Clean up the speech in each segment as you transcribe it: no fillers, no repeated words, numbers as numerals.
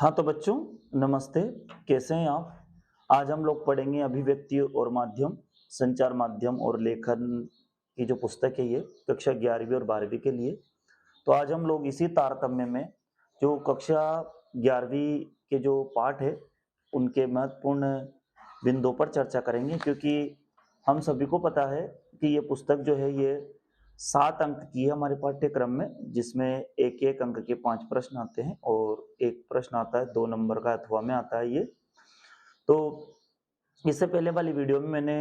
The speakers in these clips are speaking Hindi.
हाँ तो बच्चों, नमस्ते। कैसे हैं आप? आज हम लोग पढ़ेंगे अभिव्यक्ति और माध्यम, संचार माध्यम और लेखन की जो पुस्तक है ये कक्षा 11वीं और 12वीं के लिए। तो आज हम लोग इसी तारतम्य में जो कक्षा 11वीं के जो पाठ है उनके महत्वपूर्ण बिंदुओं पर चर्चा करेंगे, क्योंकि हम सभी को पता है कि ये पुस्तक जो है ये 7 अंक की है हमारे पाठ्यक्रम में, जिसमें एक-एक अंक के 5 प्रश्न आते हैं और एक प्रश्न आता है 2 नंबर का अथवा में आता है ये। तो इससे पहले वाली वीडियो में मैंने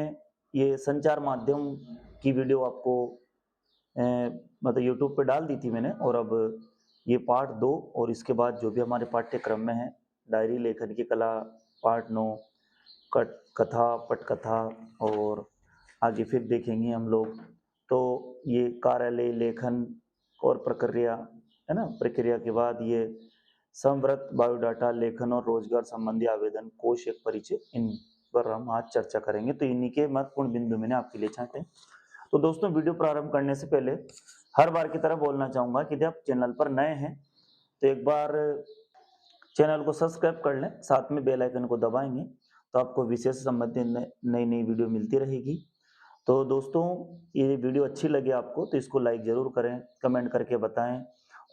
ये संचार माध्यम की वीडियो आपको अ, मतलब यूट्यूब पे डाल दी थी मैंने, और अब ये पार्ट 2 और इसके बाद जो भी हमारे पाठ्यक्रम में है, डायरी लेखन की कला पार्ट 9, कट कथा, पटकथा और आगे फिर देखेंगे हम लोग। तो ये कार्यालय लेखन और प्रक्रिया है ना, प्रक्रिया के बाद ये समवर्त बायोडाटा लेखन और रोजगार संबंधी आवेदन कोश एक परिचय, इन पर हम आज चर्चा करेंगे। तो इन्हीं के महत्वपूर्ण बिंदु मैंने आपके लिए छांटे हैं। तो दोस्तों, वीडियो प्रारंभ करने से पहले हर बार की तरह बोलना चाहूंगा कि यदि आप चैनल पर नए हैं तो एक बार चैनल को सब्सक्राइब कर लें, साथ में बेल आइकन को दबाएंगे तो आपको विषय से संबंधित नई नई वीडियो मिलती रहेगी। तो दोस्तों, ये वीडियो अच्छी लगे आपको तो इसको लाइक जरूर करें, कमेंट करके बताएं,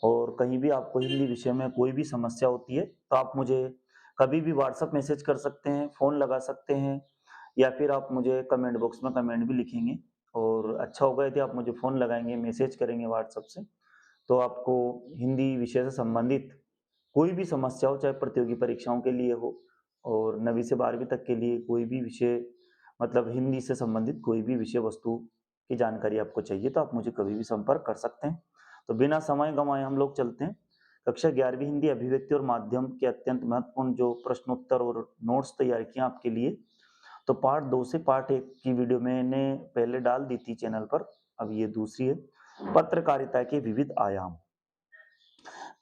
और कहीं भी आपको हिंदी विषय में कोई भी समस्या होती है तो आप मुझे कभी भी व्हाट्सएप मैसेज कर सकते हैं, फोन लगा सकते हैं, या फिर आप मुझे कमेंट बॉक्स में कमेंट भी लिखेंगे। और अच्छा होगा यदि आप मुझे फोन लगाएंगे, मैसेज करेंगे व्हाट्सएप से, तो आपको हिंदी विषय से संबंधित कोई भी समस्या हो, चाहे प्रतियोगी परीक्षाओं के लिए हो और 9वीं से 12वीं तक के लिए कोई भी विषय, मतलब हिंदी से संबंधित कोई भी विषय वस्तु की जानकारी आपको चाहिए तो आप मुझे कभी भी संपर्क कर सकते हैं। तो बिना समय गंवाए हम लोग चलते हैं कक्षा 11वीं हिंदी अभिव्यक्ति और माध्यम के अत्यंत महत्वपूर्ण जो प्रश्नोत्तर और नोट्स तैयार किए आपके लिए। तो पार्ट 2 से पार्ट 1 की वीडियो मैंने पहले डाल दी थी चैनल पर, अब ये दूसरी है, पत्रकारिता के विविध आयाम।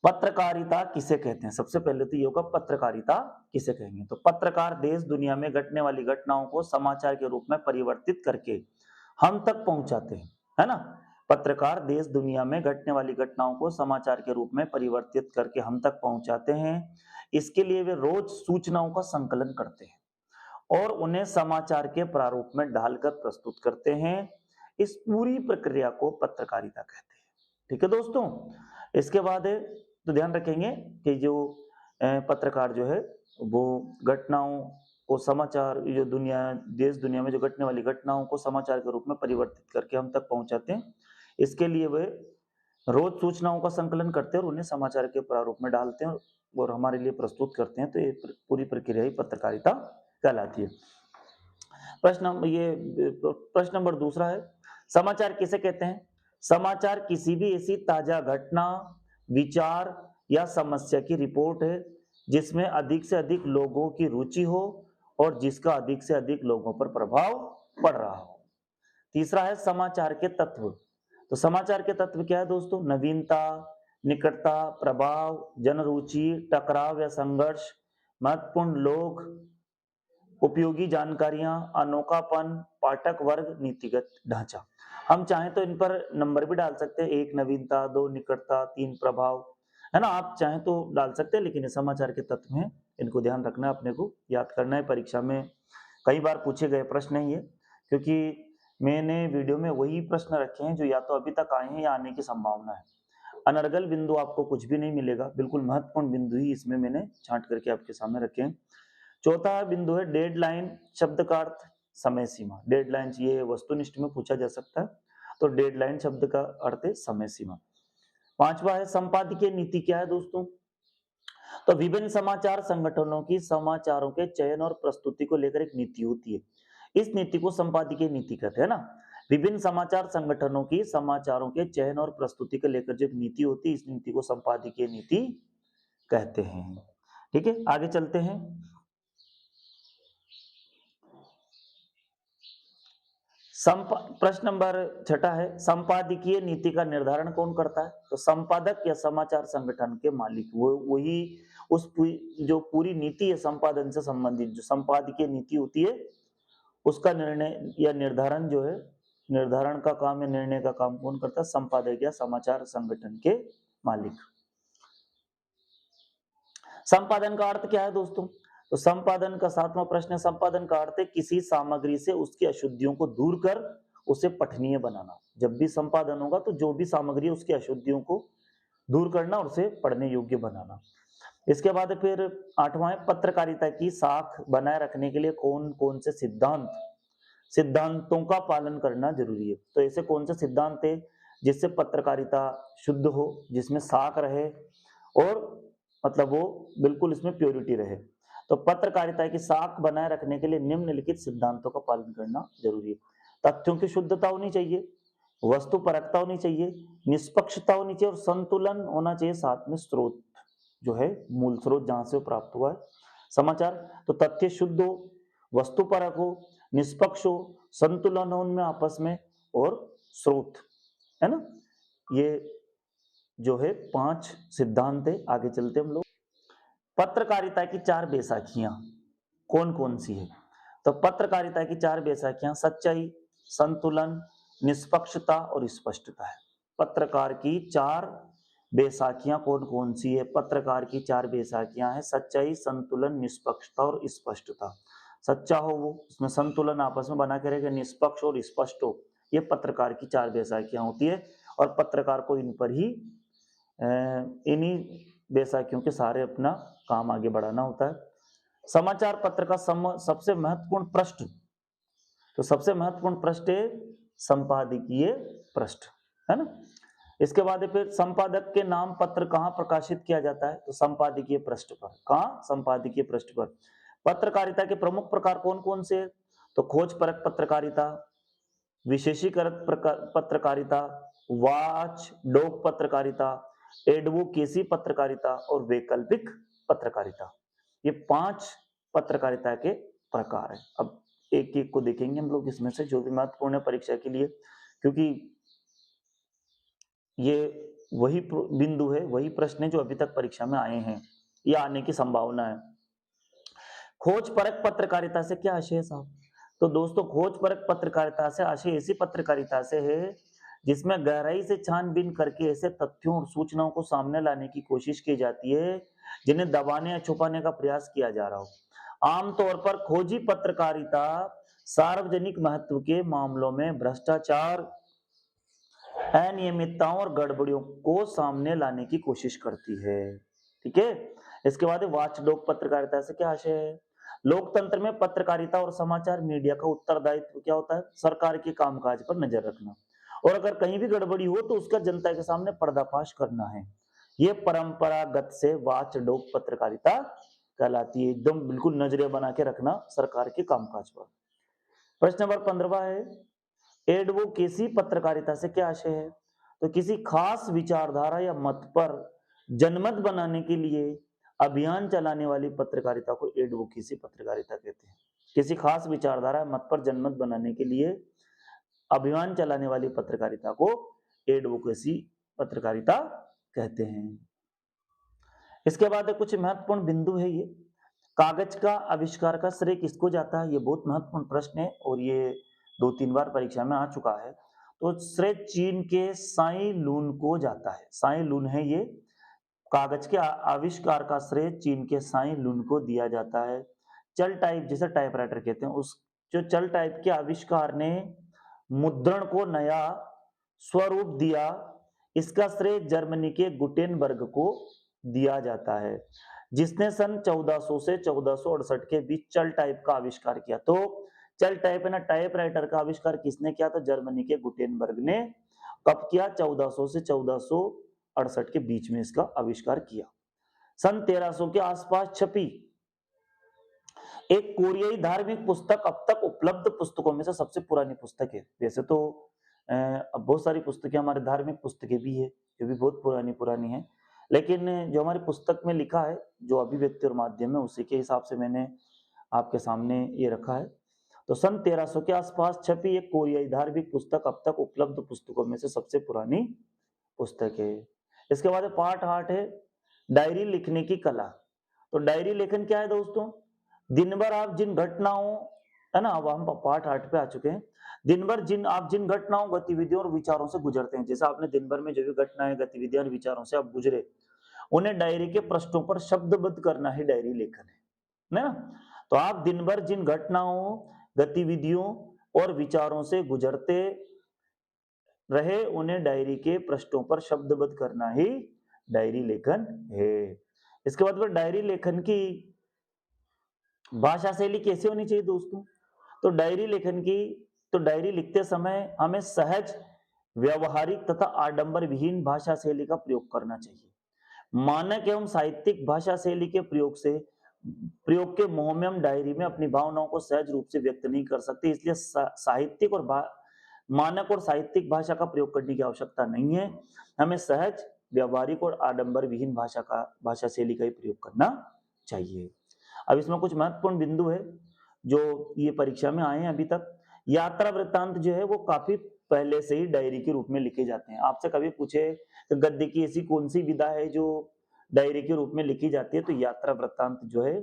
पत्रकारिता किसे कहते हैं? सबसे पहले तो ये होगा, पत्रकारिता किसे कहेंगे? तो पत्रकार देश दुनिया में घटने वाली घटनाओं को समाचार के रूप में परिवर्तित करके हम तक पहुंचाते हैं, है ना। पत्रकार देश दुनिया में घटने वाली घटनाओं को समाचार के रूप में परिवर्तित करके हम तक पहुंचाते हैं। इसके लिए वे रोज सूचनाओं का संकलन करते हैं और उन्हें समाचार के प्रारूप में ढालकर प्रस्तुत करते हैं। इस पूरी प्रक्रिया को पत्रकारिता कहते हैं। ठीक है दोस्तों। इसके बाद तो ध्यान रखेंगे कि जो पत्रकार जो है वो घटनाओं को समाचार, जो दुनिया देश दुनिया में जो घटने वाली घटनाओं को समाचार के रूप में परिवर्तित करके हम तक पहुंचाते हैं। इसके लिए वे रोज सूचनाओं का संकलन करते हैं और उन्हें समाचार के प्रारूप में डालते हैं और हमारे लिए प्रस्तुत करते हैं। तो ये पूरी प्रक्रिया ही पत्रकारिता कहलाती है। प्रश्न नंबर दूसरा है, समाचार किसे कहते हैं? समाचार किसी भी ऐसी ताजा घटना, विचार या समस्या की रिपोर्ट है जिसमें अधिक से अधिक लोगों की रुचि हो और जिसका अधिक से अधिक लोगों पर प्रभाव पड़ रहा हो। तीसरा है समाचार के तत्व। तो समाचार के तत्व क्या है दोस्तों? नवीनता, निकटता, प्रभाव, जनरुचि, टकराव या संघर्ष, महत्वपूर्ण लोग, उपयोगी जानकारियां, अनोखापन, पाठक वर्ग, नीतिगत ढांचा। हम चाहें तो इन पर नंबर भी डाल सकते हैं, 1 नवीनता, 2 निकटता, 3 प्रभाव, है ना। आप चाहें तो डाल सकते हैं, लेकिन ये समाचार के तत्व हैं, इनको ध्यान रखना है, अपने को याद करना है। परीक्षा में कई बार पूछे गए प्रश्न है ये, क्योंकि मैंने वीडियो में वही प्रश्न रखे हैं जो या तो अभी तक आए हैं या आने की संभावना है। अनर्गल बिंदु आपको कुछ भी नहीं मिलेगा, बिल्कुल महत्वपूर्ण बिंदु ही इसमें मैंने छांट करके आपके सामने रखे हैं। चौथा बिंदु है डेडलाइन। शब्द का अर्थ समय सीमा। डेडलाइन ये वस्तुनिष्ठ में पूछा जा सकता है, तो डेडलाइन शब्द का अर्थ है समय सीमा। पांचवा है संपादकीय नीति। क्या है दोस्तों? तो विभिन्न समाचार संगठनों की समाचारों के चयन और प्रस्तुति को लेकर एक नीति होती है, इस नीति को संपादकीय नीति कहते हैं ना। विभिन्न समाचार संगठनों की समाचारों के चयन और प्रस्तुति को लेकर जो एक नीति होती है, इस नीति को संपादकीय नीति कहते हैं। ठीक है, आगे चलते हैं। प्रश्न नंबर 6 है, संपादकीय नीति का निर्धारण कौन करता है? तो संपादक या समाचार संगठन के मालिक, वो वही जो पूरी नीति है संपादन से संबंधित, जो संपादकीय नीति होती है, उसका निर्णय या निर्धारण जो है, निर्धारण का काम या निर्णय का काम कौन करता है? संपादक या समाचार संगठन के मालिक। संपादन का अर्थ क्या है दोस्तों? तो संपादन का 7वां प्रश्न है, संपादन का अर्थ है किसी सामग्री से उसकी अशुद्धियों को दूर कर उसे पठनीय बनाना। जब भी संपादन होगा तो जो भी सामग्री है उसकी अशुद्धियों को दूर करना और उसे पढ़ने योग्य बनाना। इसके बाद फिर 8वां है, पत्रकारिता की साख बनाए रखने के लिए कौन कौन से सिद्धांतों का पालन करना जरूरी है। तो ऐसे कौन से सिद्धांत है जिससे पत्रकारिता शुद्ध हो, जिसमें साख रहे और मतलब वो बिल्कुल इसमें प्योरिटी रहे। तो पत्रकारिता की साख बनाए रखने के लिए निम्नलिखित सिद्धांतों का पालन करना जरूरी है। तथ्यों की शुद्धता होनी चाहिए, वस्तुपरकता होनी चाहिए, निष्पक्षता होनी चाहिए और संतुलन होना चाहिए, साथ में स्रोत जो है मूल स्रोत जहां से प्राप्त हुआ है समाचार। तो तथ्य शुद्ध हो, वस्तुपरक हो, निष्पक्ष हो, संतुलन हो उनमें आपस में और स्रोत, है ना। ये जो है 5 सिद्धांत है। आगे चलते हम लोग। पत्रकारिता की 4 बैसाखियां कौन कौन सी है? तो पत्रकारिता की 4 बैसाखियां सच्चाई, संतुलन, निष्पक्षता और स्पष्टता है। पत्रकार की 4 बैसाखियां कौन कौन सी है? पत्रकार की 4 बैसाखियां है सच्चाई, संतुलन, निष्पक्षता और स्पष्टता। सच्चा हो वो, उसमें संतुलन आपस में बना के रहेगा, निष्पक्ष और स्पष्ट हो, ये पत्रकार की 4 बैसाखियां होती है। और पत्रकार को इन पर ही इन्हीं बैसाखियों के सारे अपना काम आगे बढ़ाना होता है। समाचार पत्र का सबसे महत्वपूर्ण पृष्ठ, तो सबसे महत्वपूर्ण पृष्ठ है संपादकीय पृष्ठ, है ना। इसके बाद फिर संपादक के नाम पत्र कहाँ प्रकाशित किया जाता है? तो संपादकीय पृष्ठ पर। कहाँ? संपादकीय पृष्ठ पर। पत्रकारिता के प्रमुख प्रकार कौन कौन से? तो खोजपरक पत्रकारिता, विशेषीकृत पत्रकारिता, वाच डॉग पत्रकारिता, एडवोकेसी पत्रकारिता और वैकल्पिक पत्रकारिता। ये 5 पत्रकारिता के प्रकार है। अब एक एक को देखेंगे हम लोग, इसमें से जो भी महत्वपूर्ण है परीक्षा के लिए, क्योंकि ये वही बिंदु है, वही प्रश्न है जो अभी तक परीक्षा में आए हैं या आने की संभावना है। खोजपरक पत्रकारिता से क्या आशय है साहब? तो दोस्तों खोजपरक पत्रकारिता से आशय ऐसी पत्रकारिता से है जिसमें गहराई से छानबीन करके ऐसे तथ्यों और सूचनाओं को सामने लाने की कोशिश की जाती है जिन्हें दबाने या छुपाने का प्रयास किया जा रहा हो। आमतौर पर खोजी पत्रकारिता सार्वजनिक महत्व के मामलों में भ्रष्टाचार, अनियमितताओं और गड़बड़ियों को सामने लाने की कोशिश करती है। ठीक है। इसके बाद वाचडॉग पत्रकारिता से क्या आशय है? लोकतंत्र में पत्रकारिता और समाचार मीडिया का उत्तरदायित्व क्या होता है? सरकार के कामकाज पर नजर रखना और अगर कहीं भी गड़बड़ी हो तो उसका जनता के सामने पर्दाफाश करना है। ये परंपरागत से वाचडॉग पत्रकारिता कहलाती है। एकदम बिल्कुल नजरिया बना के रखना सरकार के कामकाज पर। प्रश्न नंबर 15 है, एडवोकेसी पत्रकारिता से क्या आशय है? तो किसी खास विचारधारा या मत पर जनमत बनाने के लिए अभियान चलाने वाली पत्रकारिता को एडवोकेसी पत्रकारिता कहते हैं। किसी खास विचारधारा या मत पर जनमत बनाने के लिए अभियान चलाने वाली पत्रकारिता को एडवोकेसी पत्रकारिता कहते हैं। इसके बाद कुछ महत्वपूर्ण बिंदु है। ये कागज का आविष्कार का श्रेय किसको जाता है? ये बहुत महत्वपूर्ण प्रश्न है और ये 2-3 बार परीक्षा में आ चुका है। तो श्रेय चीन के साई लून को जाता है। साई लून है ये। कागज के आविष्कार का श्रेय चीन के साई लून को दिया जाता है। चल टाइप, जैसे टाइपराइटर कहते हैं, उस जो चल टाइप के आविष्कार ने मुद्रण को नया स्वरूप दिया, इसका श्रेय जर्मनी के गुटेनबर्ग को दिया जाता है, जिसने सन 1400 से 1468 के बीच चल टाइप का आविष्कार किया। तो चल टाइप है ना, टाइपराइटर का आविष्कार किसने किया? तो जर्मनी के गुटेनबर्ग ने कब किया? 1400 से 1468 के बीच में इसका आविष्कार किया। सन 1300 के आसपास छपी एक कोरियाई धार्मिक पुस्तक अब तक उपलब्ध पुस्तकों में से सबसे पुरानी पुस्तक है। वैसे तो अब बहुत सारी पुस्तकें हमारे धार्मिक पुस्तकें भी है जो भी बहुत पुरानी है, लेकिन जो हमारी पुस्तक में लिखा है, जो अभिव्यक्ति और माध्यम है, उसी के हिसाब से मैंने आपके सामने ये रखा है। तो सन 1300 के आसपास छपी एक कोरियाई धार्मिक पुस्तक अब तक उपलब्ध पुस्तकों में से सबसे पुरानी पुस्तक है। इसके बाद पार्ट 8 है डायरी लिखने की कला। तो डायरी लेखन क्या है दोस्तों? दिन भर आप जिन घटनाओं, है ना, अब हम पार्ट 8 पे आ चुके हैं। दिन भर आप जिन घटनाओं, गतिविधियों और विचारों से गुजरते हैं, जैसे आपने दिन भर में जो भी घटनाएं, गतिविधियां और विचारों से आप गुजरे, उन्हें डायरी के पृष्ठों पर शब्दबद्ध करना ही डायरी लेखन है ना? तो आप दिन भर जिन घटनाओं, गतिविधियों और विचारों से गुजरते रहे, उन्हें डायरी के पृष्ठों पर शब्दबद्ध करना ही डायरी लेखन है। इसके बाद में डायरी लेखन की भाषा शैली कैसी होनी चाहिए दोस्तों? तो डायरी लिखते समय हमें सहज, व्यावहारिक तथा आडंबर विहीन भाषा शैली का प्रयोग करना चाहिए। मानक एवं साहित्यिक भाषा शैली के प्रयोग के मोह में हम डायरी में अपनी भावनाओं को सहज रूप से व्यक्त नहीं कर सकते, इसलिए साहित्यिक और मानक और साहित्यिक भाषा का प्रयोग करने की आवश्यकता नहीं है। हमें सहज, व्यावहारिक और आडंबर विहीन भाषा शैली का ही प्रयोग करना चाहिए। अब इसमें कुछ महत्वपूर्ण बिंदु है जो ये परीक्षा में आए हैं अभी तक। यात्रा वृत्तांत जो है वो काफी पहले से ही डायरी के रूप में लिखे जाते हैं। आपसे कभी पूछे तो गद्य की ऐसी कौन सी विधा है जो डायरी के रूप में लिखी जाती है, तो यात्रा वृत्तांत जो है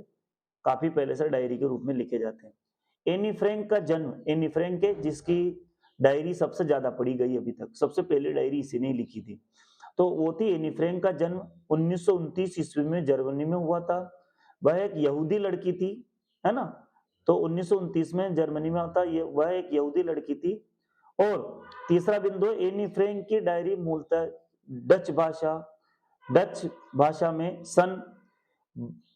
काफी पहले से डायरी के रूप में लिखे जाते हैं। एनी फ्रैंक का जन्म, एनी फ्रैंक है जिसकी डायरी सबसे ज्यादा पढ़ी गई अभी तक, सबसे पहले डायरी इसी ने लिखी थी, तो वो थी एनी फ्रैंक का जन्म 1929 ईस्वी में जर्मनी में हुआ था। वह एक यहूदी लड़की थी, है ना? तो 1929 में जर्मनी में होता, ये वह एक यहूदी लड़की थी। और तीसरा बिंदु, एनी फ्रैंक की डायरी मूलतः डच भाषा में सन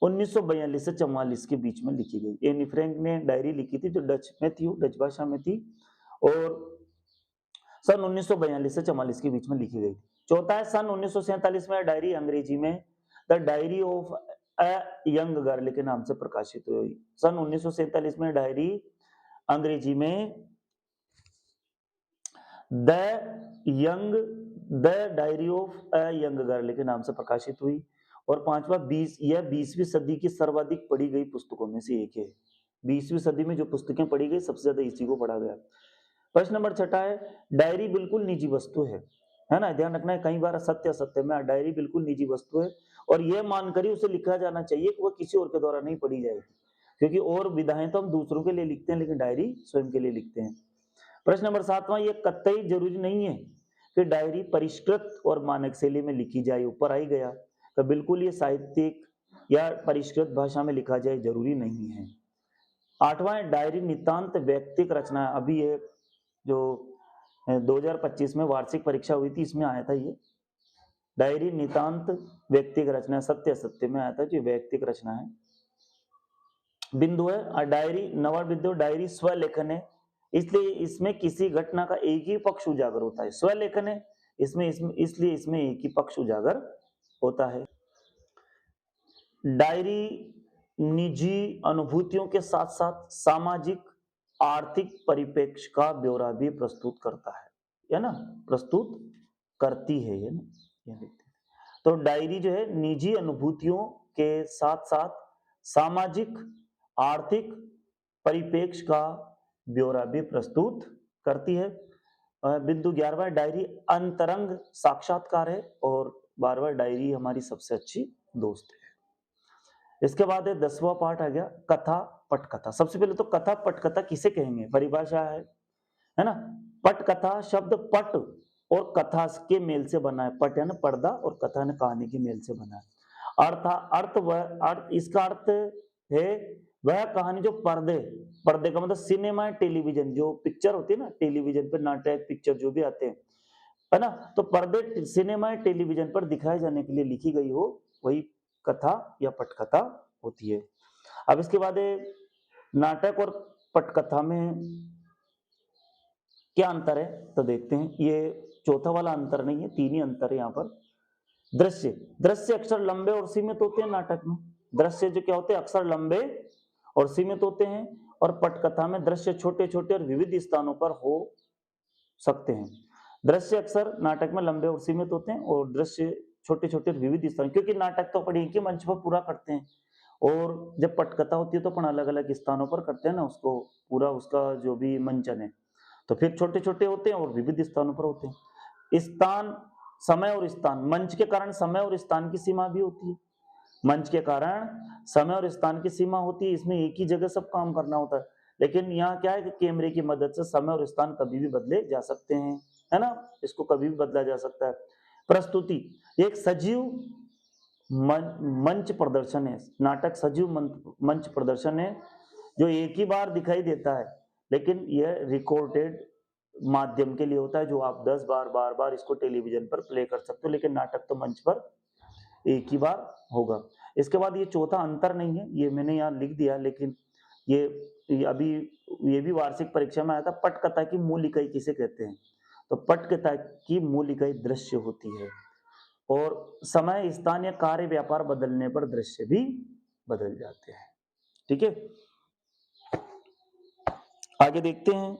1942 से 44 के बीच में लिखी गई। एनी फ्रैंक ने डायरी लिखी थी जो डच में थी, डच भाषा में थी और सन 1942 से 44 के बीच में लिखी गई। चौथा है सन 1947 में डायरी अंग्रेजी में the diary of a young girl के नाम से प्रकाशित हुई। सन 1947 में डायरी अंग्रेजी में the diary of a young girl के नाम से प्रकाशित हुई। और पांचवा, 20वीं सदी की सर्वाधिक पढ़ी गई पुस्तकों में से एक है। 20वीं सदी में जो पुस्तकें पढ़ी गई सबसे ज्यादा इसी को पढ़ा गया। प्रश्न नंबर 6 है, डायरी बिल्कुल निजी वस्तु है ना? ध्यान रखना है, कई बार असत्य में डायरी बिल्कुल निजी वस्तु है और यह मानकर ही उसे लिखा जाना चाहिए कि वह किसी और के द्वारा नहीं पढ़ी जाएगी, क्योंकि और विधाएं तो हम दूसरों के लिए लिखते हैं लेकिन डायरी स्वयं के लिए लिखते हैं। प्रश्न नंबर 7वां, यह कतई जरूरी नहीं है कि डायरी परिष्कृत और मानक शैली में लिखी जाए। ऊपर आई गया तो बिल्कुल ये साहित्यिक या परिष्कृत भाषा में लिखा जाए जरूरी नहीं है। 8वां, डायरी नितांत व्यक्तिक रचना। अभी ये जो 2025 में वार्षिक परीक्षा हुई थी इसमें आया था, ये डायरी नितांत व्यक्तिक रचना, सत्य में आया था, जो व्यक्तिक रचना है। बिंदु है डायरी, नवा बिंदु, डायरी स्वलेखन है, इसलिए इसमें किसी घटना का एक ही पक्ष उजागर होता है। स्वलेखन है इसलिए इसमें एक ही पक्ष उजागर होता है। डायरी निजी अनुभूतियों के साथ साथ सामाजिक आर्थिक परिप्रेक्ष्य का ब्यौरा भी प्रस्तुत करता है ना? प्रस्तुत करती है, ये ना, ये देखते हैं। तो डायरी जो है निजी अनुभूतियों के साथ साथ सामाजिक आर्थिक परिप्रेक्ष्य का ब्यौरा भी प्रस्तुत करती है। बिंदु 11वां, डायरी अंतरंग साक्षात्कार है और 12वां, डायरी हमारी सबसे अच्छी दोस्त है। इसके बाद 10वां पार्ट आ गया कथा पटकथा। सबसे पहले तो कथा पटकथा किसे कहेंगे, परिभाषा है ना? पटकथा शब्द पट और कथा के मेल से बना है। पट है ना पर्दा और कथा ने कहानी के मेल से बना है। इसका अर्थ है वह कहानी जो पर्दे का मतलब सिनेमा, टेलीविजन, जो पिक्चर होती है ना, टेलीविजन पर नाटक पिक्चर जो भी आते हैं, है ना, तो पर्दे सिनेमा टेलीविजन पर दिखाए जाने के लिए लिखी गई हो, वही कथा या पटकथा होती है। अब इसके बाद नाटक और पटकथा में क्या अंतर है तो देखते हैं। ये चौथा वाला अंतर नहीं है, 3 ही अंतर है यहाँ पर। दृश्य अक्सर लंबे और सीमित होते हैं नाटक में। दृश्य जो क्या होते हैं, अक्सर लंबे और सीमित होते हैं, और पटकथा में दृश्य छोटे छोटे और विविध स्थानों पर हो सकते हैं। दृश्य अक्सर नाटक में लंबे और सीमित होते हैं और दृश्य छोटे छोटे और विविध स्थान, क्योंकि नाटक तो अपन एक ही मंच पर पूरा करते हैं और जब पटकथा होती है तो अपन अलग अलग स्थानों पर करते हैं ना, उसको पूरा उसका जो भी मंचन है, तो फिर छोटे छोटे होते हैं और विविध स्थानों पर होते हैं। स्थान, समय और स्थान, मंच के कारण समय और स्थान की सीमा भी होती है। मंच के कारण समय और स्थान की सीमा होती है, इसमें एक ही जगह सब काम करना होता है। लेकिन यहाँ क्या है कि कैमरे की मदद से समय और स्थान कभी भी बदले जा सकते हैं, है ना, इसको कभी भी बदला जा सकता है। प्रस्तुति, एक सजीव मंच प्रदर्शन है। नाटक सजीव मंच प्रदर्शन है जो एक ही बार दिखाई देता है, लेकिन यह रिकॉर्डेड माध्यम के लिए होता है, जो आप 10 बार बार बार इसको टेलीविजन पर प्ले कर सकते हो, लेकिन नाटक तो मंच पर एक ही बार होगा। इसके बाद ये चौथा अंतर नहीं है, ये मैंने यहाँ लिख दिया, लेकिन ये अभी ये भी वार्षिक परीक्षा में आया था। पटकथा की मूल इकाई किसे कहते हैं? तो पटकथा की मूल इकाई दृश्य होती है, और समय, स्थान या कार्य व्यापार बदलने पर दृश्य भी बदल जाते हैं। ठीक है, आगे देखते हैं।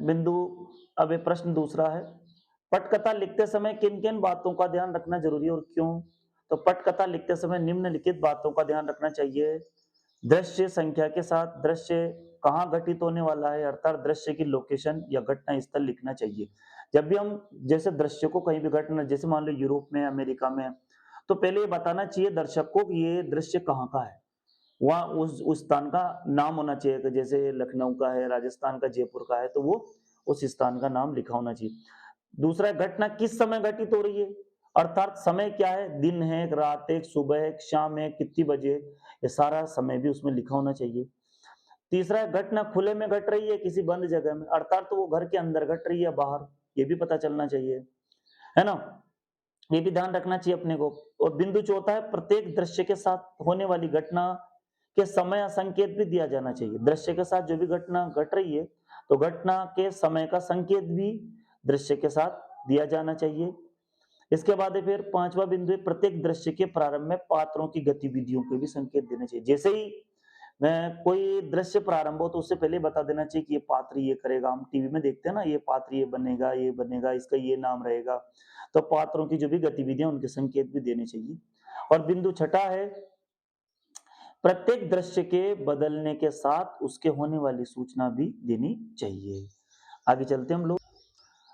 बिंदु, अब ये प्रश्न दूसरा है, पटकथा लिखते समय किन किन बातों का ध्यान रखना जरूरी है और क्यों? तो पटकथा लिखते समय निम्नलिखित बातों का ध्यान रखना चाहिए। दृश्य संख्या के साथ दृश्य कहाँ घटित होने वाला है, अर्थात दृश्य की लोकेशन या घटना स्थल लिखना चाहिए। जब भी हम जैसे दृश्य को कहीं भी घटना, जैसे मान लो यूरोप में, अमेरिका में, तो पहले ये बताना चाहिए दर्शक को कि ये दृश्य कहाँ का है, वहाँ उस स्थान का नाम होना चाहिए, कि जैसे लखनऊ का है, राजस्थान का जयपुर का है, तो वो उस स्थान का नाम लिखा होना चाहिए। दूसरा, घटना किस समय घटित हो रही है, अर्थात समय क्या है, दिन है, रात है, सुबह है, शाम है, कितनी बजे, ये सारा समय भी उसमें लिखा होना चाहिए। तीसरा, घटना खुले में घट रही है किसी बंद जगह में, अर्थात तो वो घर के अंदर घट रही है बाहर, ये भी पता चलना चाहिए, है ना, ये भी ध्यान रखना चाहिए अपने को। और बिंदु चौथा है, प्रत्येक दृश्य के साथ होने वाली घटना के समय या संकेत भी दिया जाना चाहिए। दृश्य के साथ जो भी घटना घट रही है, तो घटना के समय का संकेत भी दृश्य के साथ दिया जाना चाहिए। इसके बाद है फिर पांचवा बिंदु है, प्रत्येक दृश्य के प्रारंभ में पात्रों की गतिविधियों के भी संकेत देने चाहिए। जैसे ही कोई दृश्य प्रारंभ हो तो उससे पहले बता देना चाहिए कि ये पात्र ये करेगा। हम टीवी में देखते हैं ना, ये पात्र ये बनेगा, इसका ये नाम रहेगा। तो पात्रों की जो भी गतिविधियां, उनके संकेत भी देने चाहिए। और बिंदु छठा है, प्रत्येक दृश्य के बदलने के साथ उसके होने वाली सूचना भी देनी चाहिए। आगे चलते हम लोग।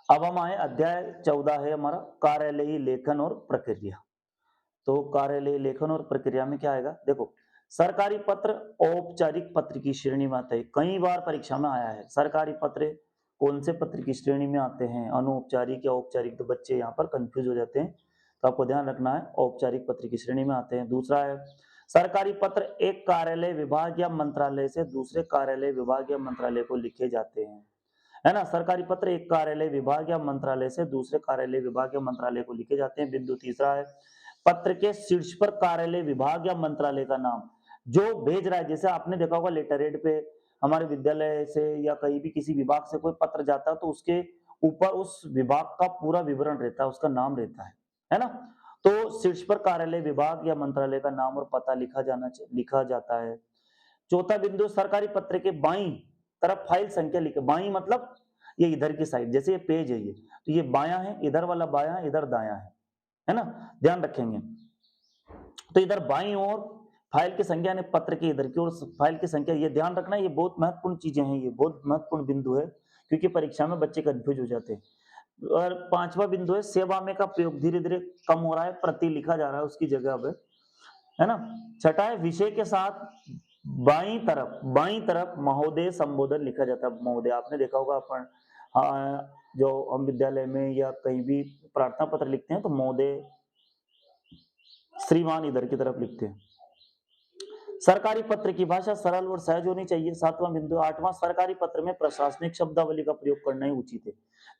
अब हम आए अध्याय 14 है हमारा, कार्यालयीय लेखन और प्रक्रिया। तो कार्यालयीय लेखन और प्रक्रिया में क्या आएगा, देखो, सरकारी पत्र औपचारिक पत्र की श्रेणी में आता है। कई बार परीक्षा में आया है। सरकारी पत्र कौन से पत्र की श्रेणी में आते हैं, अनौपचारिक या औपचारिक? तो बच्चे यहाँ पर कंफ्यूज हो जाते हैं, तो आपको ध्यान रखना है, औपचारिक पत्र की श्रेणी में आते हैं। दूसरा है, सरकारी पत्र एक कार्यालय, विभाग या मंत्रालय से दूसरे कार्यालय, विभाग या मंत्रालय को लिखे जाते हैं, है ना। सरकारी पत्र एक कार्यालय, विभाग या मंत्रालय से दूसरे कार्यालय, विभाग या मंत्रालय को लिखे जाते हैं। बिंदु तीसरा है, पत्र के शीर्ष पर कार्यालय, विभाग या मंत्रालय का नाम जो भेज रहा है। जैसे आपने देखा होगा लेटर हेड पे हमारे विद्यालय से या कहीं भी किसी विभाग से कोई पत्र जाता है, तो उसके ऊपर उस विभाग का पूरा विवरण रहता है, उसका नाम रहता है ना। तो शीर्ष पर कार्यालय, विभाग या मंत्रालय का नाम और पता लिखा जाता है। चौथा बिंदु, सरकारी पत्र के बाईं तरफ फाइल संख्या लिखे। बाईं मतलब ये इधर की साइड, जैसे ये पेज है, ये तो ये बायां है, इधर वाला बायां, इधर दायां है ना, ध्यान रखेंगे। तो इधर बाईं ओर फाइल की संख्या ने पत्र के इधर की ओर फाइल की संख्या, ये ध्यान रखना, ये बहुत महत्वपूर्ण चीजें हैं, ये बहुत महत्वपूर्ण बिंदु है, क्योंकि परीक्षा में बच्चे कंफ्यूज हो जाते हैं। और पांचवा बिंदु है, सेवा में का प्रयोग धीरे धीरे कम हो रहा है, प्रति लिखा जा रहा है उसकी जगह पे, है ना। छठा है, विषय के साथ बाईं तरफ महोदय संबोधन लिखा जाता है। महोदय आपने देखा होगा, अपन जो हम विद्यालय में या कहीं भी प्रार्थना पत्र लिखते हैं तो महोदय, श्रीमान इधर की तरफ लिखते हैं। सरकारी पत्र की भाषा सरल और सहज होनी चाहिए। सातवां बिंदु। आठवां, सरकारी पत्र में प्रशासनिक शब्दावली का प्रयोग करना ही उचित है।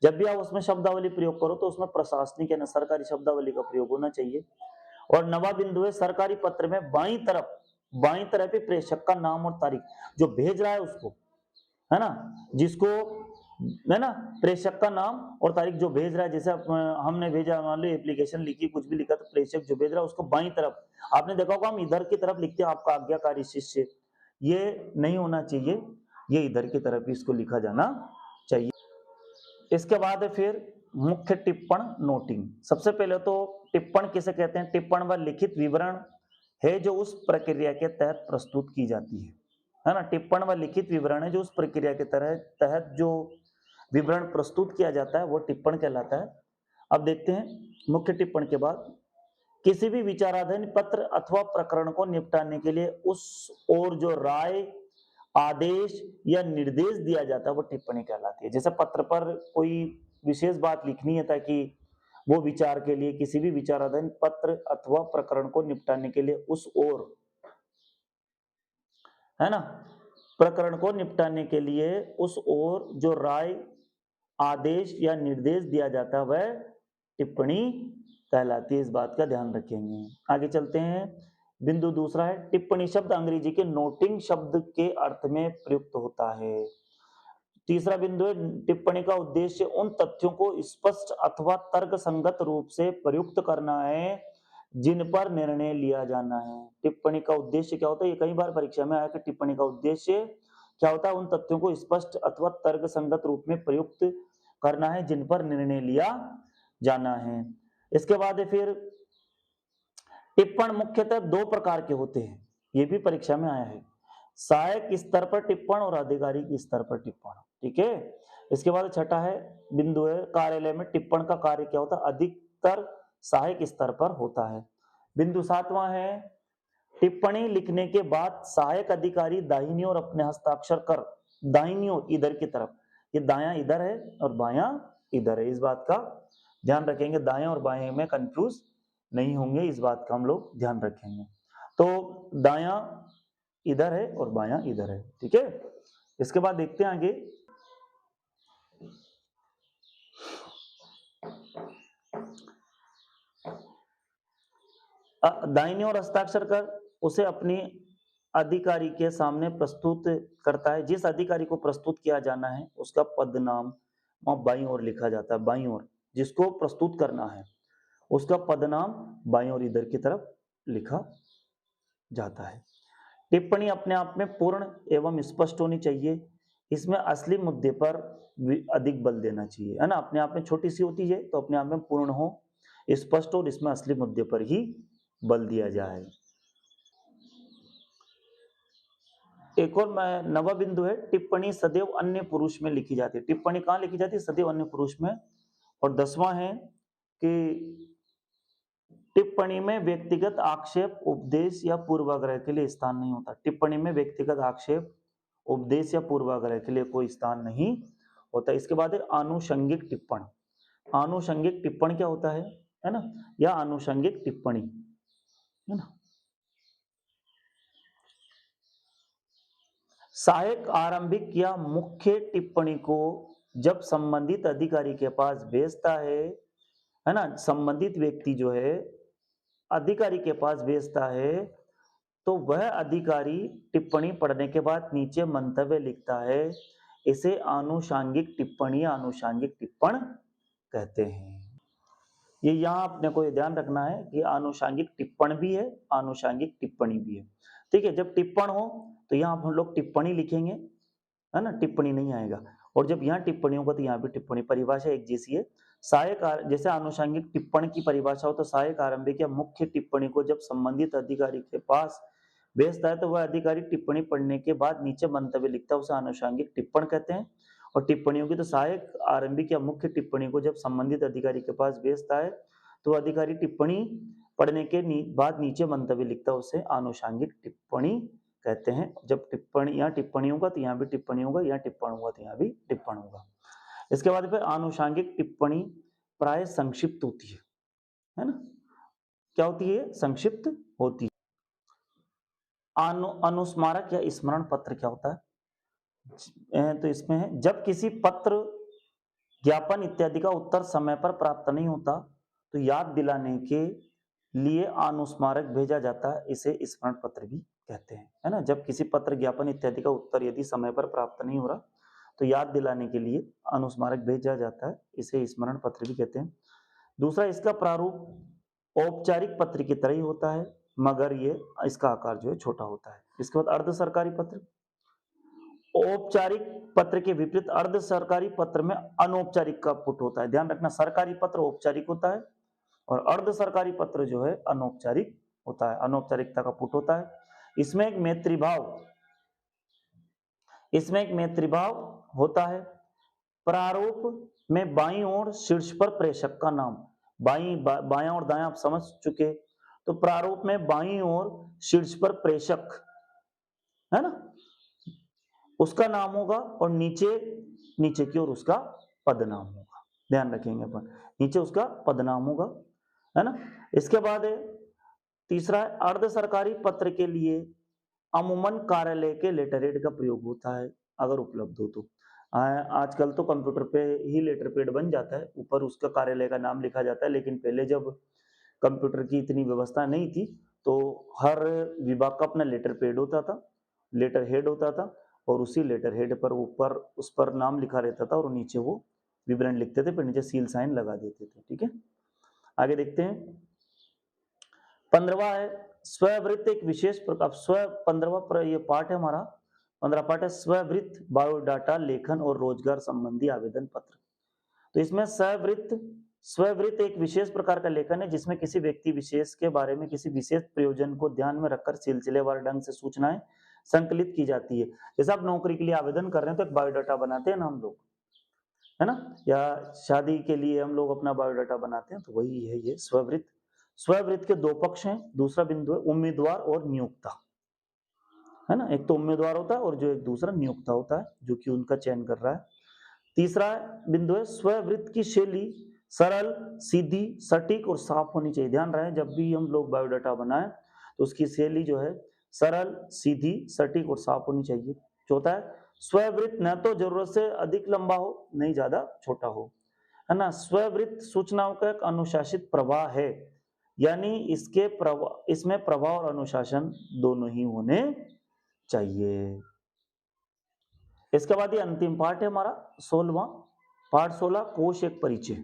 जब भी आप उसमें शब्दावली प्रयोग करो तो उसमें प्रशासनिक या सरकारी शब्दावली का प्रयोग होना चाहिए। और नवा बिंदु है, सरकारी पत्र में बाईं तरफ प्रेषक का नाम और तारीख, जो भेज रहा है उसको, है ना, जिसको, है ना, प्रेषक का नाम और तारीख जो भेज रहा है। जैसे हमने भेजा, मान लो एप्लीकेशन लिखी, कुछ भी लिखा, तो प्रेषक जो भेज रहा है उसको बाईं तरफ, आपने देखा होगा हम इधर की तरफ लिखते हैं, आपका आज्ञाकारी शिष्य, ये नहीं होना चाहिए, ये इधर की तरफ इसको लिखा जाना चाहिए। इसके बाद है फिर मुख्य टिप्पण नोटिंग। सबसे पहले तो टिप्पण किसे कहते हैं? टिप्पण वह लिखित विवरण है जो उस प्रक्रिया के तहत प्रस्तुत की जाती है ना। टिप्पण वह लिखित विवरण है जो उस प्रक्रिया के तहत जो विवरण प्रस्तुत किया जाता है वो टिप्पण कहलाता है। अब देखते हैं मुख्य टिप्पण के बाद, किसी भी विचाराधीन पत्र अथवा प्रकरण को निपटाने के लिए उस ओर जो राय, आदेश या निर्देश दिया जाता है वो टिप्पणी कहलाती है। जैसे पत्र पर कोई विशेष बात लिखनी है ताकि वो विचार के लिए किसी भी विचाराधीन पत्र अथवा प्रकरण को निपटाने के लिए उस ओर, है ना, प्रकरण को निपटाने के लिए उस ओर जो राय, आदेश या निर्देश दिया जाता है वह टिप्पणी कहलाती है। इस बात का ध्यान रखेंगे। आगे चलते हैं। बिंदु दूसरा है टिप्पणी शब्द अंग्रेजी के नोटिंग शब्द के अर्थ में प्रयुक्त होता है। तीसरा बिंदु है टिप्पणी का उद्देश्य उन तथ्यों को स्पष्ट अथवा तर्कसंगत रूप से प्रयुक्त करना है जिन पर निर्णय लिया जाना है। टिप्पणी का उद्देश्य क्या होता है, ये कई बार परीक्षा में आया कि टिप्पणी का उद्देश्य क्या होता है, उन तथ्यों को स्पष्ट अथवा तर्कसंगत रूप में प्रयुक्त करना है जिन पर निर्णय लिया जाना है। इसके बाद है फिर टिप्पण मुख्यतः दो प्रकार के होते हैं, ये भी परीक्षा में आया है, सहायक स्तर पर टिप्पण और आधिकारिक स्तर पर टिप्पण। ठीक है। इसके बाद छठा है बिंदु है कार्यालय में टिप्पण का कार्य क्या होता है, अधिकतर सहायक स्तर पर होता है। बिंदु सातवां है टिप्पणी लिखने के बाद सहायक अधिकारी दाहिनी ओर अपने हस्ताक्षर कर, दाहिनी ओर इधर की तरफ, ये दायां इधर है और बायां इधर है, इस बात का ध्यान रखेंगे। दाएं और बाएं में कंफ्यूज नहीं होंगे, इस बात का हम लोग ध्यान रखेंगे। तो दायां इधर है और बायां इधर है। ठीक है। इसके बाद देखते हैं आगे। दाहिनी ओर हस्ताक्षर कर उसे अपनी अधिकारी के सामने प्रस्तुत करता है। जिस अधिकारी को प्रस्तुत किया जाना है उसका पदनाम वहां बाईं ओर लिखा जाता है, बाईं ओर जिसको प्रस्तुत करना है उसका पदनाम बाईं ओर इधर की तरफ लिखा जाता है। टिप्पणी अपने आप में पूर्ण एवं स्पष्ट होनी चाहिए, इसमें असली मुद्दे पर अधिक बल देना चाहिए, है ना। अपने आप में छोटी सी होती है तो अपने आप में पूर्ण हो, स्पष्ट हो, इसमें असली मुद्दे पर ही बल दिया जाए। एक और नवा बिंदु है टिप्पणी सदैव अन्य पुरुष में लिखी जाती है। टिप्पणी कहां लिखी जाती है, सदैव अन्य पुरुष में। और 10वां है कि टिप्पणी में व्यक्तिगत आक्षेप, उपदेश या पूर्वाग्रह के लिए स्थान नहीं होता। टिप्पणी में व्यक्तिगत आक्षेप, उपदेश या पूर्वाग्रह के लिए कोई स्थान नहीं होता। इसके बाद है आनुषंगिक टिप्पण। आनुषंगिक टिप्पण क्या होता है ना, या आनुषंगिक टिप्पणी, है ना। सहायक, आरंभिक या मुख्य टिप्पणी को जब संबंधित अधिकारी के पास भेजता है ना, संबंधित व्यक्ति जो है अधिकारी के पास भेजता है तो वह अधिकारी टिप्पणी पढ़ने के बाद नीचे मंतव्य लिखता है। इसे आनुषंगिक टिप्पणी या आनुषंगिक टिप्पण कहते हैं। ये यहाँ अपने को ये ध्यान रखना है कि आनुषंगिक टिप्पण भी है, आनुषंगिक टिप्पणी भी है। ठीक है। जब टिप्पण हो तो यहाँ हम लोग टिप्पणी लिखेंगे, है ना, टिप्पणी नहीं आएगा। और जब यहाँ टिप्पणी होगा तो यहाँ भी टिप्पणी। परिभाषा एक जैसी है। सहायक, जैसे आनुषंगिक टिप्पण की परिभाषा हो तो सहायक, आरंभिक या मुख्य टिप्पणी को जब संबंधित अधिकारी के पास भेजता है तो वह अधिकारी टिप्पणी पढ़ने के बाद नीचे मंतव्य लिखता है, उसे आनुषंगिक टिप्पण कहते हैं। और टिप्पणियों की तो सहायक, आरंभिक या मुख्य टिप्पणी को जब संबंधित अधिकारी के पास भेजता है तो अधिकारी टिप्पणी पढ़ने के बाद नीचे मंतव्य लिखता है, उसे आनुषंगिक टिप्पणी कहते हैं। जब टिप्पणी, यहाँ टिप्पणी होगा तो यहाँ भी टिप्पणी होगा, यहाँ टिप्पण होगा तो यहाँ भी टिप्पण होगा। इसके बाद फिर आनुषंगिक टिप्पणी प्राय संक्षिप्त होती है ना। क्या होती है, संक्षिप्त होती है। अनुस्मारक या स्मरण पत्र क्या होता है, तो इसमें है जब किसी पत्र, ज्ञापन इत्यादि का उत्तर समय पर प्राप्त नहीं होता तो याद दिलाने के लिए अनुस्मारक भेजा जाता है, इसे स्मरण पत्र भी कहते हैं, है ना। जब किसी पत्र, ज्ञापन इत्यादि का उत्तर यदि समय पर प्राप्त नहीं हो रहा तो याद दिलाने के लिए अनुस्मारक भेजा जाता है, इसे स्मरण पत्र भी कहते हैं। दूसरा, इसका प्रारूप औपचारिक पत्र की तरह ही होता है मगर ये इसका आकार जो है छोटा होता है। इसके बाद अर्ध सरकारी पत्र। औपचारिक पत्र के विपरीत अर्ध सरकारी पत्र में अनौपचारिक का पुट होता है। ध्यान रखना, सरकारी पत्र औपचारिक होता है और अर्ध सरकारी पत्र जो है अनौपचारिक होता है, अनौपचारिकता का पुट होता है। इसमें एक मैत्रीभाव होता है। प्रारूप में बाईं ओर शीर्ष पर प्रेषक का नाम, बायां और दायां आप समझ चुके, तो प्रारूप में बाईं ओर शीर्ष पर प्रेषक, है ना, उसका नाम होगा और नीचे की ओर उसका पद नाम होगा। ध्यान रखेंगे अपन, नीचे उसका पदनाम होगा, है ना। इसके बाद है तीसरा है अर्ध सरकारी पत्र के लिए अमूमन कार्यालय के लेटर हेड का प्रयोग होता है अगर उपलब्ध हो तो। आजकल तो कंप्यूटर पे ही लेटर पेड बन जाता है, ऊपर उसका कार्यालय का नाम लिखा जाता है, लेकिन पहले जब कंप्यूटर की इतनी व्यवस्था नहीं थी तो हर विभाग का अपना लेटर पेड होता था, लेटर हेड होता था, और उसी लेटर हेड पर ऊपर उस पर नाम लिखा रहता था और नीचे वो विवरण लिखते थे, फिर नीचे सील साइन लगा देते थे। ठीक है, आगे देखते हैं। 15वां है स्ववृत्त एक विशेष प्रकार, स्व 15वां ये पार्ट है हमारा, 15 पार्ट है स्ववृत्त बायोडाटा लेखन और रोजगार संबंधी आवेदन पत्र। तो इसमें स्ववृत्त एक विशेष प्रकार का लेखन है जिसमें किसी व्यक्ति विशेष के बारे में किसी विशेष प्रयोजन को ध्यान में रखकर सिलसिलेवार ढंग से सूचनाएं संकलित की जाती है। जैसे आप नौकरी के लिए आवेदन कर रहे हैं तो एक बायोडाटा बनाते हैं ना हम लोग, है ना, या शादी के लिए हम लोग अपना बायोडाटा बनाते हैं, तो वही है ये स्ववृत्त। स्ववृत्त के दो पक्ष हैं, दूसरा बिंदु है उम्मीदवार और नियोक्ता, है ना, एक तो उम्मीदवार होता है और जो एक दूसरा नियोक्ता होता है जो कि उनका चयन कर रहा है। तीसरा बिंदु है स्ववृत्त की शैली सरल, सीधी, सटीक और साफ होनी चाहिए। ध्यान रहे जब भी हम लोग बायोडाटा बनाएं तो उसकी शैली जो है सरल, सीधी, सटीक और साफ होनी चाहिए। चौथा है स्ववृत्त न तो जरूरत से अधिक लंबा हो नहीं ज्यादा छोटा हो, है ना। स्ववृत्त सूचनाओं का एक अनुशासित प्रवाह है, यानी इसमें प्रवाह और अनुशासन दोनों ही होने चाहिए। इसके बाद ये अंतिम पार्ट है हमारा 16वां पार्ट 16 कोश एक परिचय।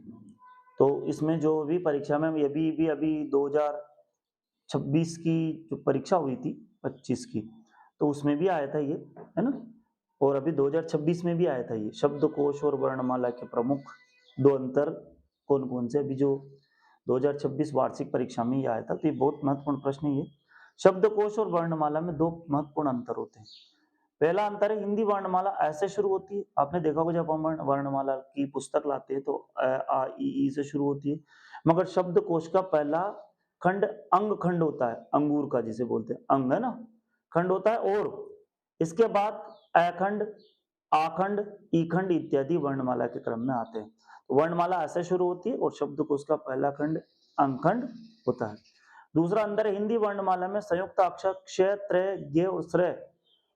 तो इसमें जो भी परीक्षा में अभी 2026 की जो परीक्षा हुई थी 25 की, तो उसमें भी आया था ये, है ना, और अभी 2026 में भी आया था ये शब्दकोश और वर्णमाला के प्रमुख दो अंतर कौन कौन से। अभी जो 2026 वार्षिक परीक्षा में ये आया था, तो ये बहुत महत्वपूर्ण प्रश्न है ये। शब्दकोश और वर्णमाला में दो महत्वपूर्ण अंतर होते हैं। पहला अंतर है हिंदी वर्णमाला ऐसे शुरू होती है, आपने देखा होगा जब हम वर्णमाला की पुस्तक लाते हैं तो अ आ इ ई से शुरू होती है, मगर शब्दकोश का पहला खंड अंग खंड होता है, अंगूर का जिसे बोलते हैं अंग, है ना, खंड होता है, और इसके बाद अखंड, आखंड, ईखंड इत्यादि वर्णमाला के क्रम में आते हैं। तो वर्णमाला ऐसे शुरू होती है और शब्दकोश का पहला खंड अंगखंड होता है। दूसरा अंतर है हिंदी वर्णमाला में संयुक्त अक्षर क्षय, त्रय, ज्ञ और श्रेय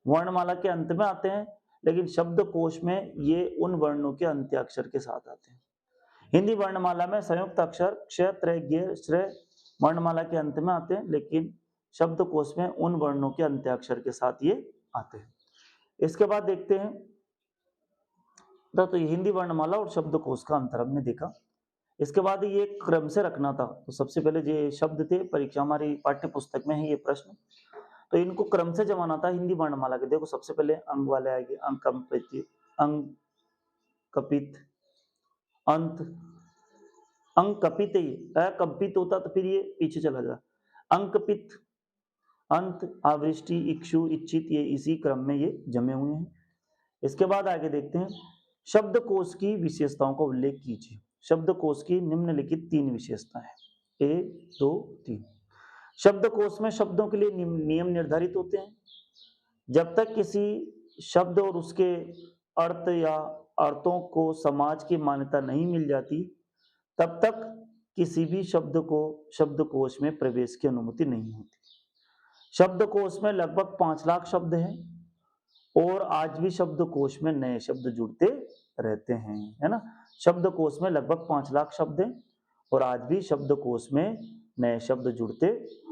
वर्णमाला के अंत में आते हैं, लेकिन शब्दकोश में ये उन वर्णों के अंत्याक्षर के साथ आते हैं। हिंदी वर्णमाला में संयुक्त अक्षर क्षय, त्रय, ज्ञ, श्रेय वर्णमाला के अंत में आते हैं, लेकिन शब्दकोश में उन वर्णों के अंत्याक्षर के साथ ये आते हैं। इसके बाद देखते हैं तो ये हिंदी वर्णमाला और शब्दकोश का अंतर हमने देखा। इसके बाद ये क्रम से रखना था, तो सबसे पहले जो शब्द थे परीक्षा हमारी पाठ्य पुस्तक में है ये प्रश्न, तो इनको क्रम से जमाना था हिंदी वर्णमाला के। देखो सबसे पहले अंग वाले आएंगे, अंग कंपित, अंग कपित, अंत, अंग कपित, अकंपित होता तो फिर ये पीछे चला जाए, अंकपित, अंत, आवृष्टि, इक्षु, इच्छित, ये इसी क्रम में ये जमे हुए हैं। इसके बाद आगे देखते हैं शब्दकोश की विशेषताओं का उल्लेख कीजिए। शब्दकोश की निम्नलिखित 3 विशेषताएं हैं, 1, 2, 3। शब्दकोश में शब्दों के लिए नियम निर्धारित होते हैं। जब तक किसी शब्द और उसके अर्थ या अर्थों को समाज की मान्यता नहीं मिल जाती, तब तक किसी भी शब्द को शब्दकोश में प्रवेश की अनुमति नहीं होती। शब्दकोश में लगभग 5 लाख शब्द हैं और आज भी शब्दकोश में नए शब्द जुड़ते रहते हैं, है ना। शब्दकोश में लगभग 5 लाख शब्द हैं और आज भी शब्दकोश में नए शब्द जुड़ते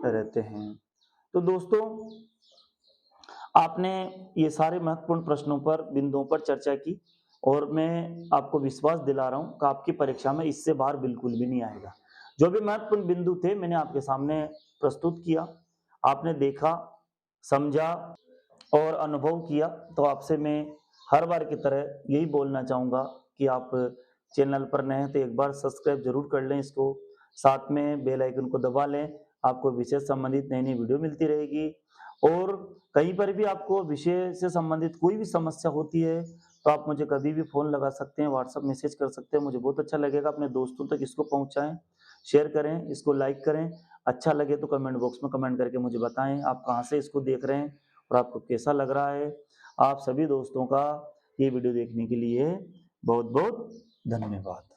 रहते हैं। तो दोस्तों आपने ये सारे महत्वपूर्ण प्रश्नों पर बिंदुओं पर चर्चा की और मैं आपको विश्वास दिला रहा हूं कि आपकी परीक्षा में इससे बाहर बिल्कुल भी नहीं आएगा। जो भी महत्वपूर्ण बिंदु थे मैंने आपके सामने प्रस्तुत किया, आपने देखा, समझा और अनुभव किया। तो आपसे मैं हर बार की तरह यही बोलना चाहूँगा कि आप चैनल पर नए हैं तो एक बार सब्सक्राइब जरूर कर लें इसको, साथ में बेल आइकन को दबा लें, आपको विषय से संबंधित नई वीडियो मिलती रहेगी। और कहीं पर भी आपको विषय से संबंधित कोई भी समस्या होती है तो आप मुझे कभी भी फ़ोन लगा सकते हैं, व्हाट्सएप मैसेज कर सकते हैं, मुझे बहुत अच्छा लगेगा। अपने दोस्तों तक इसको पहुँचाएँ, शेयर करें, इसको लाइक करें। अच्छा लगे तो कमेंट बॉक्स में कमेंट करके मुझे बताएं आप कहाँ से इसको देख रहे हैं और आपको कैसा लग रहा है। आप सभी दोस्तों का ये वीडियो देखने के लिए बहुत बहुत धन्यवाद।